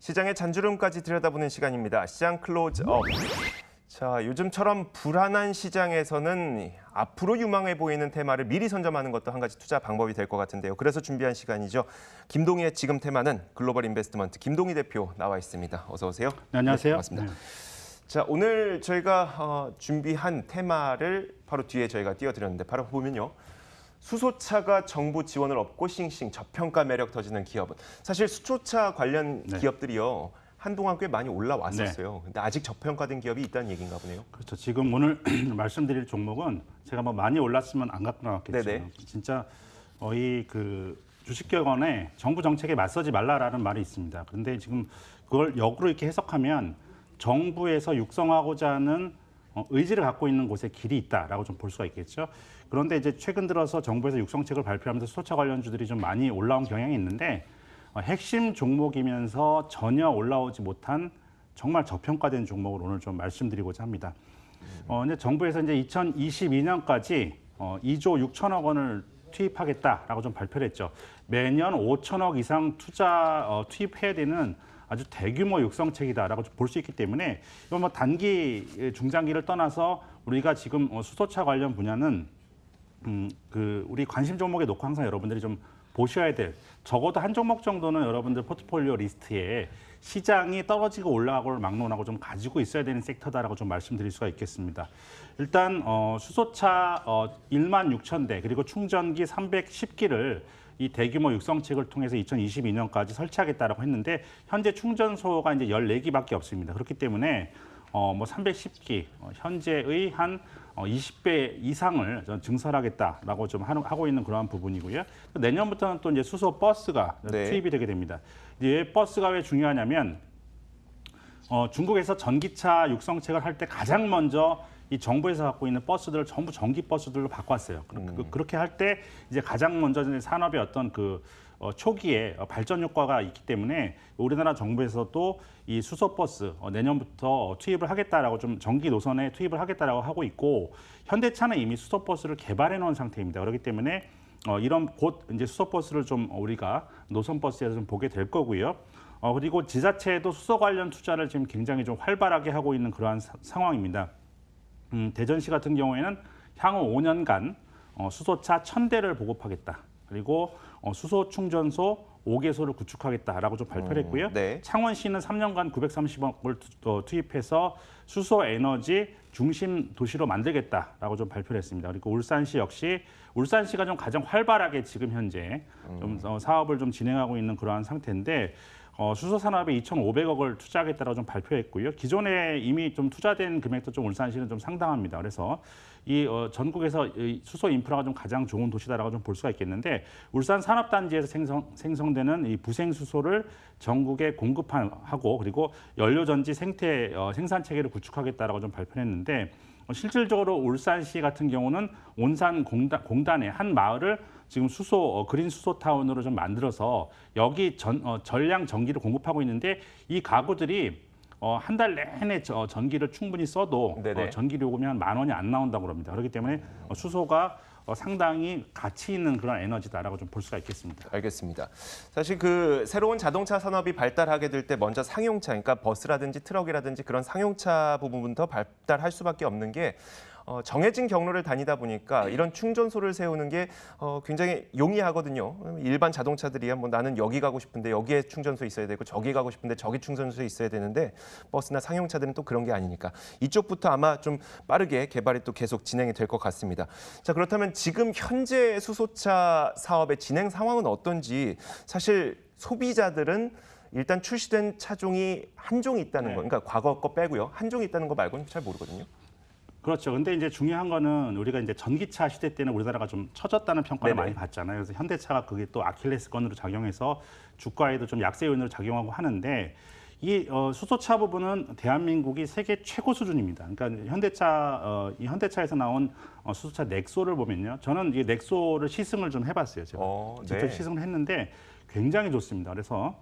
시장의 잔주름까지 들여다보는 시간입니다. 시장 클로즈업. 자, 요즘처럼 불안한 시장에서는 앞으로 유망해 보이는 테마를 미리 선점하는 것도 한 가지 투자 방법이 될 것 같은데요. 그래서 준비한 시간이죠. 김동희의 지금 테마는 글로벌 인베스트먼트 김동희 대표 나와 있습니다. 어서 오세요. 네, 안녕하세요. 네, 반갑습니다. 자, 오늘 저희가 준비한 테마를 바로 뒤에 저희가 띄워드렸는데 바로 보면요. 수소차가 정부 지원을 얻고 싱싱 저평가 매력 터지는 기업은 사실 수소차 관련 기업들이요. 한동안 꽤 많이 올라왔었어요. 근데 아직 저평가된 기업이 있다는 얘기인가 보네요. 그렇죠. 지금 오늘 말씀드릴 종목은 제가 뭐 많이 올랐으면 안 갖고 나왔겠죠. 네네. 진짜 거의 그 주식격언에 정부 정책에 맞서지 말라라는 말이 있습니다. 그런데 지금 그걸 역으로 이렇게 해석하면 정부에서 육성하고자 하는 의지를 갖고 있는 곳에 길이 있다라고 좀 볼 수가 있겠죠. 그런데 이제 최근 들어서 정부에서 육성책을 발표하면서 수소차 관련주들이 좀 많이 올라온 경향이 있는데 핵심 종목이면서 전혀 올라오지 못한 정말 저평가된 종목을 오늘 좀 말씀드리고자 합니다. 이제 정부에서 이제 2022년까지 2조 6천억 원을 투입하겠다라고 좀 발표를 했죠. 매년 5천억 이상 투입해야 되는 아주 대규모 육성책이다라고 볼 수 있기 때문에 이건 뭐 단기, 중장기를 떠나서 우리가 지금 수소차 관련 분야는 우리 관심 종목에 놓고 항상 여러분들이 좀 보셔야 될 적어도 한 종목 정도는 여러분들 포트폴리오 리스트에 시장이 떨어지고 올라가고를 막론하고 좀 가지고 있어야 되는 섹터다라고 좀 말씀드릴 수가 있겠습니다. 일단 수소차 1만 6천 대 그리고 충전기 310기를 이 대규모 육성책을 통해서 2022년까지 설치하겠다라고 했는데 현재 충전소가 이제 14기밖에 없습니다. 그렇기 때문에 뭐 310기 현재의 한 20배 이상을 증설하겠다라고 좀 하고 있는 그러한 부분이고요. 내년부터는 또 이제 수소 버스가 투입이 되게 됩니다. 이제 버스가 왜 중요하냐면 중국에서 전기차 육성책을 할 때 가장 먼저 이 정부에서 갖고 있는 버스들을 전부 전기 버스들로 바꿨어요. 그렇게 할 때 이제 가장 먼저 산업의 어떤 초기에 발전 효과가 있기 때문에 우리나라 정부에서도 이 수소버스 내년부터 투입을 하겠다라고 좀 전기 노선에 투입을 하겠다라고 하고 있고 현대차는 이미 수소버스를 개발해 놓은 상태입니다. 그렇기 때문에 이런 곧 이제 수소버스를 좀 우리가 노선버스에서 좀 보게 될 거고요. 그리고 지자체도 수소 관련 투자를 지금 굉장히 좀 활발하게 하고 있는 그러한 상황입니다. 대전시 같은 경우에는 향후 5년간 수소차 1000대를 보급하겠다. 그리고 수소 충전소 5개소를 구축하겠다라고 좀 발표를 했고요. 창원시는 3년간 930억을 투입해서 수소 에너지 중심 도시로 만들겠다라고 좀 발표를 했습니다. 그리고 울산시 역시 울산시가 좀 가장 활발하게 지금 현재 좀 사업을 좀 진행하고 있는 그러한 상태인데 수소 산업에 2,500억을 투자하겠다라고 좀 발표했고요. 기존에 이미 좀 투자된 금액도 좀 울산시는 좀 상당합니다. 그래서 이 전국에서 이 수소 인프라가 좀 가장 좋은 도시다라고 좀 볼 수가 있겠는데 울산 산업단지에서 생성되는 이 부생 수소를 전국에 공급하고 그리고 연료전지 생산 체계를 구축하겠다라고 좀 발표했는데 실질적으로 울산시 같은 경우는 온산 공단의 한 마을을 지금 그린 수소 타운으로 좀 만들어서 여기 전량 전기를 공급하고 있는데 이 가구들이 한 달 내내 전기를 충분히 써도 전기 요금이 한 10,000원이 안 나온다고 합니다. 그렇기 때문에 수소가 상당히 가치 있는 그런 에너지다라고 좀 볼 수가 있겠습니다. 알겠습니다. 사실 그 새로운 자동차 산업이 발달하게 될 때 먼저 상용차, 그러니까 버스라든지 트럭이라든지 그런 상용차 부분부터 발달할 수밖에 없는 게 정해진 경로를 다니다 보니까 이런 충전소를 세우는 게 굉장히 용이하거든요. 일반 자동차들이야 뭐 나는 여기 가고 싶은데 여기에 충전소 있어야 되고 저기 가고 싶은데 저기 충전소 있어야 되는데 버스나 상용차들은 또 그런 게 아니니까 이쪽부터 아마 좀 빠르게 개발이 또 계속 진행이 될 것 같습니다. 자, 그렇다면 지금 현재 수소차 사업의 진행 상황은 어떤지 사실 소비자들은 일단 출시된 차종이 한 종이 있다는 거, 그러니까 과거 거 빼고요. 한 종이 있다는 거 말고는 잘 모르거든요. 그렇죠. 근데 이제 중요한 거는 우리가 이제 전기차 시대 때는 우리나라가 좀 처졌다는 평가를 많이 받잖아요. 그래서 현대차가 그게 또 아킬레스건으로 작용해서 주가에도 좀 약세 요인으로 작용하고 하는데 이 수소차 부분은 대한민국이 세계 최고 수준입니다. 그러니까 이 현대차에서 나온 수소차 넥소를 보면요. 저는 이 넥소를 시승을 좀 해봤어요. 제가 직접 시승을 했는데 굉장히 좋습니다. 그래서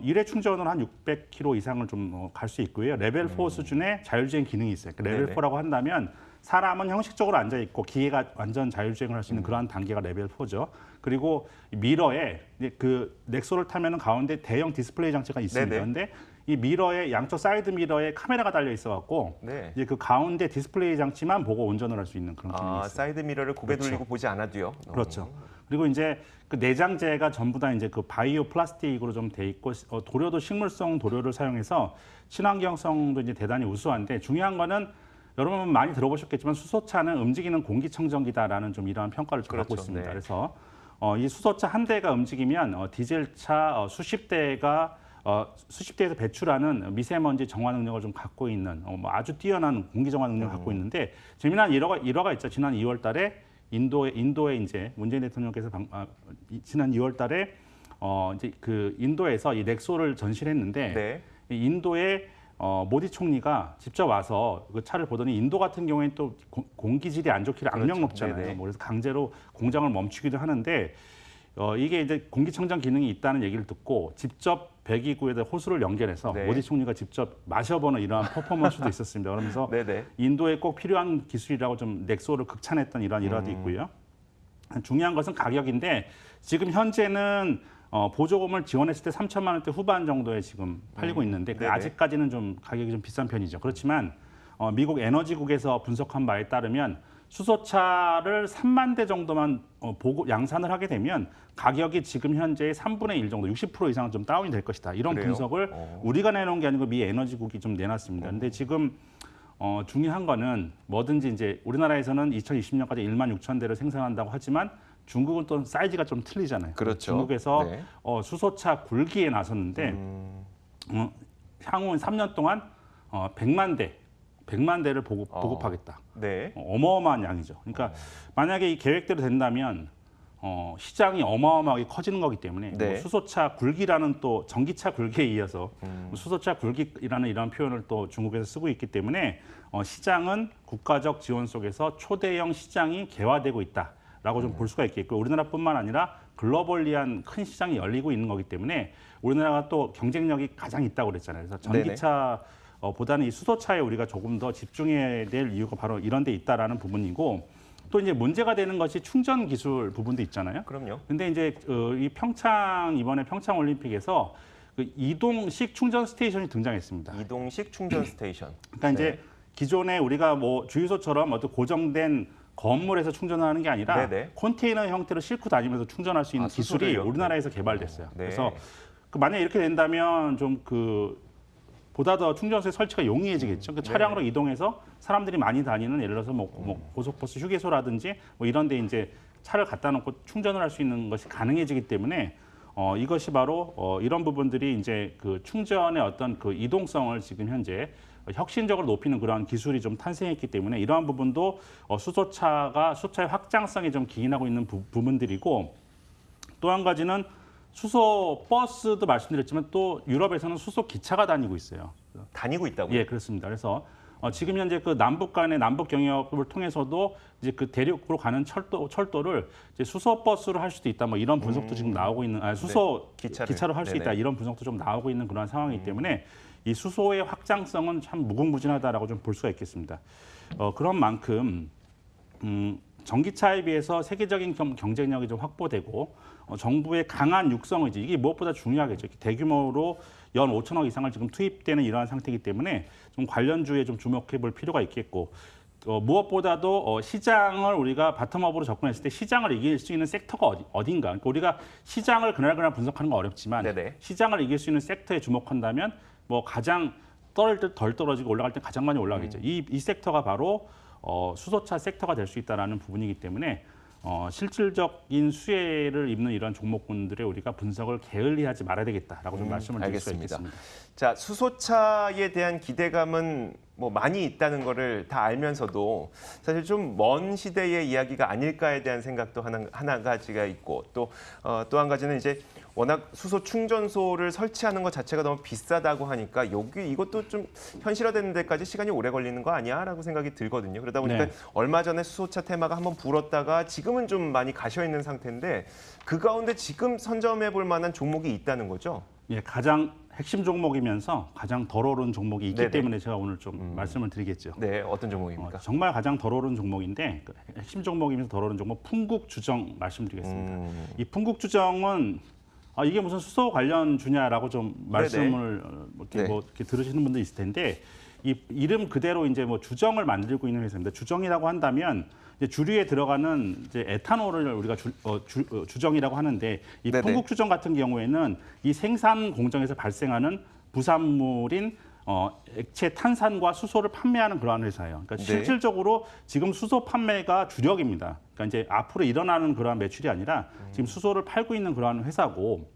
일회 충전은 한 600km 이상을 좀 갈 수 있고요. 레벨 4 수준의 자율주행 기능이 있어요. 그러니까 레벨 네네. 4라고 한다면 사람은 형식적으로 앉아 있고 기계가 완전 자율주행을 할 수 있는 그러한 단계가 레벨 4죠. 그리고 미러에 그 넥소를 타면은 가운데 대형 디스플레이 장치가 있습니다. 네네. 그런데 이 미러에 양쪽 사이드 미러에 카메라가 달려 있어갖고 네. 이제 그 가운데 디스플레이 장치만 보고 운전을 할 수 있는 그런 기능이 있어요. 사이드 미러를 고개 그렇죠. 돌리고 보지 않아도요. 그렇죠. 그리고 이제 그 내장재가 전부 다 이제 그 바이오 플라스틱으로 좀 돼 있고 도료도 식물성 도료를 사용해서 친환경성도 이제 대단히 우수한데 중요한 거는 여러분 많이 들어보셨겠지만 수소차는 움직이는 공기청정기다라는 좀 이러한 평가를 좀 받고 그렇죠. 있습니다. 네. 그래서 이 수소차 한 대가 움직이면 디젤차 수십 대가 수십 대에서 배출하는 미세먼지 정화 능력을 좀 갖고 있는 뭐 아주 뛰어난 공기 정화 능력을 갖고 있는데 재미난 일화가 있죠. 지난 2월달에 인도에 이제 문재인 대통령께서 지난 2월달에 이제 그 인도에서 이 넥소를 전시했는데 네. 이 인도의 모디 총리가 직접 와서 그 차를 보더니 인도 같은 경우에는 또 공기질이 안 좋기를 악명 그렇죠. 높잖아요. 네네. 뭐 그래서 강제로 공장을 멈추기도 하는데 이게 이제 공기청정 기능이 있다는 얘기를 듣고 직접 배기구에다 호수를 연결해서 네. 모디 총리가 직접 마셔보는 이러한 퍼포먼스도 있었습니다. 그러면서 네네. 인도에 꼭 필요한 기술이라고 좀 넥소를 극찬했던 이러한 일화도 있고요. 중요한 것은 가격인데 지금 현재는 보조금을 지원했을 때 3천만 원대 후반 정도에 지금 팔리고 있는데 네네. 아직까지는 좀 가격이 좀 비싼 편이죠. 그렇지만 미국 에너지국에서 분석한 바에 따르면 수소차를 3만 대 정도만 양산을 하게 되면 가격이 지금 현재의 3분의 1 정도, 60% 이상은 좀 다운이 될 것이다. 이런 그래요? 분석을 우리가 내놓은 게 아니고 미 에너지국이 좀 내놨습니다. 근데 지금 중요한 거는 뭐든지 이제 우리나라에서는 2020년까지 1만 6천 대를 생산한다고 하지만 중국은 또 사이즈가 좀 틀리잖아요. 그렇죠. 중국에서 네. 수소차 굴기에 나섰는데 향후 3년 동안 100만 대를 보급하겠다. 네. 어마어마한 양이죠. 그러니까 만약에 이 계획대로 된다면 시장이 어마어마하게 커지는 거기 때문에 네. 뭐 수소차 굴기라는 또 전기차 굴기에 이어서 수소차 굴기라는 이런 표현을 또 중국에서 쓰고 있기 때문에 시장은 국가적 지원 속에서 초대형 시장이 개화되고 있다라고 좀 볼 수가 있겠고 우리나라뿐만 아니라 글로벌리한 큰 시장이 열리고 있는 거기 때문에 우리나라가 또 경쟁력이 가장 있다고 그랬잖아요. 그래서 전기차 보다는 이 수소차에 우리가 조금 더 집중해야 될 이유가 바로 이런 데 있다라는 부분이고 또 이제 문제가 되는 것이 충전 기술 부분도 있잖아요. 그럼요. 근데 이제 이 이번에 평창 올림픽에서 그 이동식 충전 스테이션이 등장했습니다. 이동식 충전 스테이션. 그러니까 이제 기존에 우리가 뭐 주유소처럼 어떤 고정된 건물에서 충전을 하는 게 아니라 네네. 컨테이너 형태로 싣고 다니면서 충전할 수 있는 기술이 수소를요? 우리나라에서 개발됐어요. 네. 그래서 만약에 이렇게 된다면 좀 보다 더 충전소의 설치가 용이해지겠죠. 그 차량으로 이동해서 사람들이 많이 다니는 예를 들어서 뭐 고속버스 휴게소라든지 뭐 이런 데 이제 차를 갖다 놓고 충전을 할 수 있는 것이 가능해지기 때문에 이것이 바로 이런 부분들이 이제 그 충전의 어떤 그 이동성을 지금 현재 혁신적으로 높이는 그러한 기술이 좀 탄생했기 때문에 이러한 부분도 수소차의 확장성이 좀 기인하고 있는 부분들이고 또 한 가지는 수소 버스도 말씀드렸지만 또 유럽에서는 수소 기차가 다니고 있어요. 다니고 있다고요? 예, 그렇습니다. 그래서 지금 현재 그 남북 간의 남북 경협을 통해서도 이제 그 대륙으로 가는 철도를 이제 수소 버스로 할 수도 있다. 뭐 이런 분석도 지금 나오고 있는 수소 기차로 할 수 있다. 네네. 이런 분석도 좀 나오고 있는 그런 상황이기 때문에 이 수소의 확장성은 참 무궁무진하다라고 좀 볼 수가 있겠습니다. 그런 만큼 전기차에 비해서 세계적인 경쟁력이 좀 확보되고 정부의 강한 육성 의지 이게 무엇보다 중요하겠죠. 대규모로 연 5천억 이상을 지금 투입되는 이러한 상태이기 때문에 좀 관련주에 좀 주목해 볼 필요가 있겠고 무엇보다도 시장을 우리가 바텀업으로 접근했을 때 시장을 이길 수 있는 섹터가 어딘가. 그러니까 우리가 시장을 그날 분석하는 건 어렵지만 네네. 시장을 이길 수 있는 섹터에 주목한다면 뭐 가장 떨어질 때 덜 떨어지고 올라갈 때 가장 많이 올라가겠죠. 이 섹터가 바로 수소차 섹터가 될 수 있다는 부분이기 때문에 실질적인 수혜를 입는 이런 종목군들의 우리가 분석을 게을리하지 말아야 되겠다라고 좀 말씀을 드릴 수가 알겠습니다. 있겠습니다. 자, 수소차에 대한 기대감은 뭐 많이 있다는 거를 다 알면서도 사실 좀 먼 시대의 이야기가 아닐까에 대한 생각도 하나 가지가 있고 또 한 가지는 이제 워낙 수소 충전소를 설치하는 것 자체가 너무 비싸다고 하니까 이것도 좀 현실화되는 데까지 시간이 오래 걸리는 거 아니야라고 생각이 들거든요. 그러다 보니까 네. 얼마 전에 수소차 테마가 한번 불었다가 지금은 좀 많이 가셔 있는 상태인데 그 가운데 지금 선점해 볼 만한 종목이 있다는 거죠. 예, 가장 핵심 종목이면서 가장 덜 오른 종목이 있기 네네. 때문에 제가 오늘 좀 말씀을 드리겠죠. 네, 어떤 종목입니까? 정말 가장 덜 오른 종목인데 그 핵심 종목이면서 덜 오른 종목 풍국주정 말씀드리겠습니다. 이 풍국주정은 이게 무슨 수소 관련 주냐라고 좀 말씀을 이렇게 들으시는 분도 있을 텐데 이 이름 그대로 이제 뭐 주정을 만들고 있는 회사입니다. 주정이라고 한다면 이제 주류에 들어가는 이제 에탄올을 우리가 주정이라고 하는데 이 네네. 풍국주정 같은 경우에는 이 생산 공정에서 발생하는 부산물인 액체 탄산과 수소를 판매하는 그러한 회사예요. 그러니까 네. 실질적으로 지금 수소 판매가 주력입니다. 그러니까 이제 앞으로 일어나는 그러한 매출이 아니라 지금 수소를 팔고 있는 그러한 회사고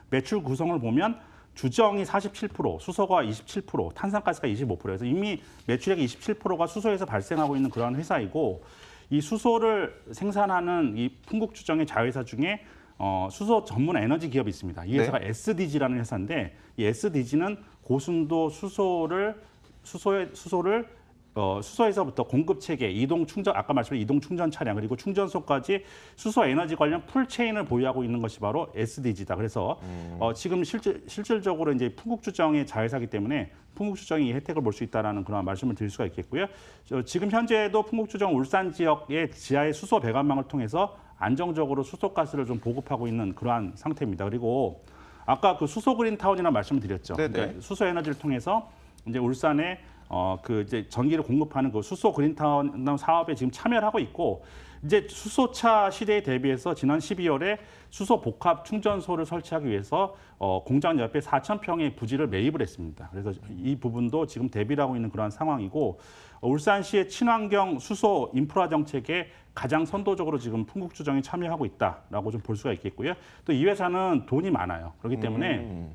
매출 구성을 보면 주정이 47%, 수소가 27%, 탄산가스가 25%에서 이미 매출액의 27%가 수소에서 발생하고 있는 그러한 회사이고 이 수소를 생산하는 이 풍국주정의 자회사 중에 수소 전문 에너지 기업이 있습니다. 이 회사가 SDG라는 회사인데 이 SDG는 고순도 수소에서부터 공급 체계, 이동 충전, 아까 말씀드린 이동 충전 차량 그리고 충전소까지 수소 에너지 관련 풀체인을 보유하고 있는 것이 바로 SDG다. 그래서 지금 실질적으로 이제 풍국주정의 자회사이기 때문에 풍국주정이 이 혜택을 볼 수 있다라는 그런 말씀을 드릴 수가 있겠고요. 지금 현재도 풍국주정 울산 지역의 지하의 수소 배관망을 통해서 안정적으로 수소가스를 좀 보급하고 있는 그러한 상태입니다. 그리고 아까 그 수소 그린타운이라는 말씀을 드렸죠. 그러니까 수소 에너지를 통해서 이제 울산에 이제 전기를 공급하는 그 수소 그린타운 사업에 지금 참여를 하고 있고 이제 수소차 시대에 대비해서 지난 12월에 수소 복합 충전소를 설치하기 위해서 공장 옆에 4,000평의 부지를 매입을 했습니다. 그래서 이 부분도 지금 대비를 하고 있는 그러한 상황이고 울산시의 친환경 수소 인프라 정책에 가장 선도적으로 지금 풍국주정이 참여하고 있다라고 좀 볼 수가 있겠고요. 또 이 회사는 돈이 많아요. 그렇기 때문에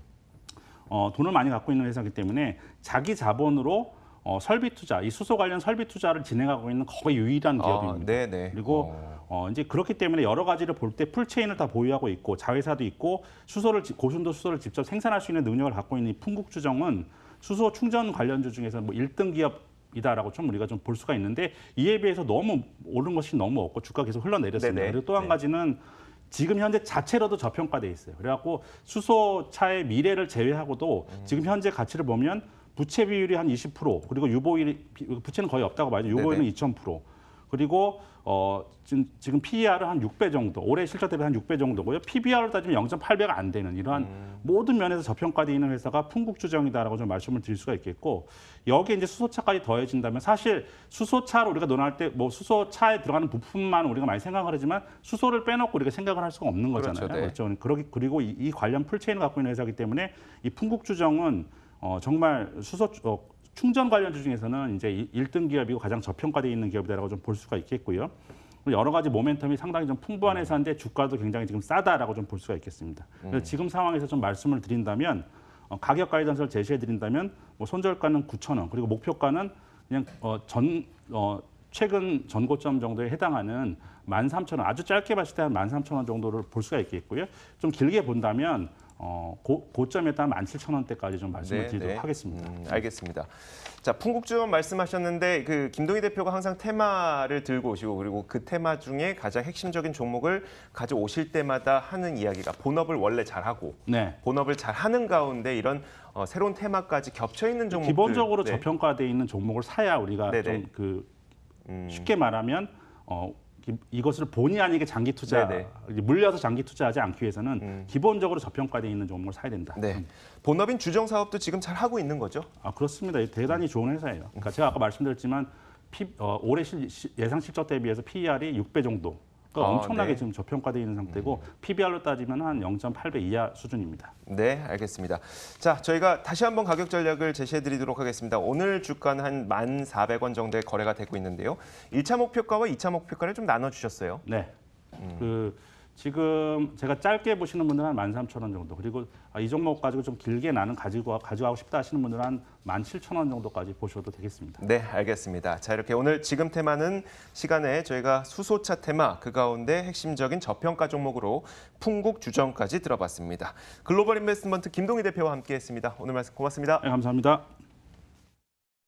돈을 많이 갖고 있는 회사이기 때문에 자기 자본으로 설비 투자, 이 수소 관련 설비 투자를 진행하고 있는 거의 유일한 기업입니다. 그리고 이제 그렇기 때문에 여러 가지를 볼 때 풀체인을 다 보유하고 있고 자회사도 있고 고순도 수소를 직접 생산할 수 있는 능력을 갖고 있는 이 풍국주정은 수소 충전 관련주 중에서 뭐 1등 기업이다라고 좀 우리가 좀 볼 수가 있는데 이에 비해서 너무 오른 것이 너무 없고 주가 계속 흘러내렸습니다. 그리고 또 한 가지는 지금 현재 자체로도 저평가돼 있어요. 그래갖고 수소차의 미래를 제외하고도 지금 현재 가치를 보면 부채 비율이 한 20% 그리고 부채는 거의 없다고 봐야죠. 유보율은 2,000% 그리고 지금 PER은 한 6배 정도, 올해 실적 대비 한 6배 정도고요. PBR로 따지면 0.8배가 안 되는 이러한 모든 면에서 저평가되어 있는 회사가 풍국주정이다라고 좀 말씀을 드릴 수가 있겠고 여기에 이제 수소차까지 더해진다면 사실 수소차를 우리가 논할 때 뭐 수소차에 들어가는 부품만 우리가 많이 생각을 하지만 수소를 빼놓고 우리가 생각을 할 수가 없는 거잖아요. 그렇죠. 그리고 이 관련 풀체인을 갖고 있는 회사이기 때문에 이 풍국주정은 정말 수소 충전 관련주 중에서는 이제 1등 기업이고 가장 저평가되어 있는 기업이다라고 좀 볼 수가 있겠고요. 여러 가지 모멘텀이 상당히 좀 풍부한 회사인데 주가도 굉장히 지금 싸다라고 좀 볼 수가 있겠습니다. 그래서 지금 상황에서 좀 말씀을 드린다면 가격 가이던스를 제시해 드린다면 뭐 손절가는 9,000원 그리고 목표가는 그냥 최근 전고점 정도에 해당하는 13,000원 아주 짧게 봤을 때 한 13,000원 정도를 볼 수가 있겠고요. 좀 길게 본다면 고점에 따른 17,000원대까지 좀 말씀을 드리도록 하겠습니다. 알겠습니다. 자, 풍국주정 말씀하셨는데 그 김동희 대표가 항상 테마를 들고 오시고 그리고 그 테마 중에 가장 핵심적인 종목을 가져오실 때마다 하는 이야기가 본업을 원래 잘하고 본업을 잘하는 가운데 이런 새로운 테마까지 겹쳐 있는 종목들 기본적으로 저평가되어 있는 종목을 사야 우리가 좀 쉽게 말하면 이것을 본의 아니게 장기 투자, 물려서 장기 투자하지 않기 위해서는 기본적으로 저평가되어 있는 종목을 사야 된다. 본업인 주정 사업도 지금 잘 하고 있는 거죠? 그렇습니다. 대단히 좋은 회사예요. 그러니까 제가 아까 말씀드렸지만 올해 예상 실적 대비해서 PER이 6배 정도. 그러니까 엄청나게 지금 저평가되어 있는 상태고 PBR로 따지면 한 0.8배 이하 수준입니다. 네, 알겠습니다. 자, 저희가 다시 한번 가격 전략을 제시해드리도록 하겠습니다. 오늘 주가는 한 1,400원 정도의 거래가 되고 있는데요. 1차 목표가와 2차 목표가를 좀 나눠주셨어요. 네. 지금 제가 짧게 보시는 분들은 한 13,000원 정도 그리고 이 종목 가지고 좀 길게 나는 가져가고 싶다 하시는 분들은 한 17,000원 정도까지 보셔도 되겠습니다. 네, 알겠습니다. 자, 이렇게 오늘 지금 테마는 시간에 저희가 수소차 테마 그 가운데 핵심적인 저평가 종목으로 풍국주정까지 들어봤습니다. 글로벌 인베스트먼트 김동희 대표와 함께했습니다. 오늘 말씀 고맙습니다. 네, 감사합니다.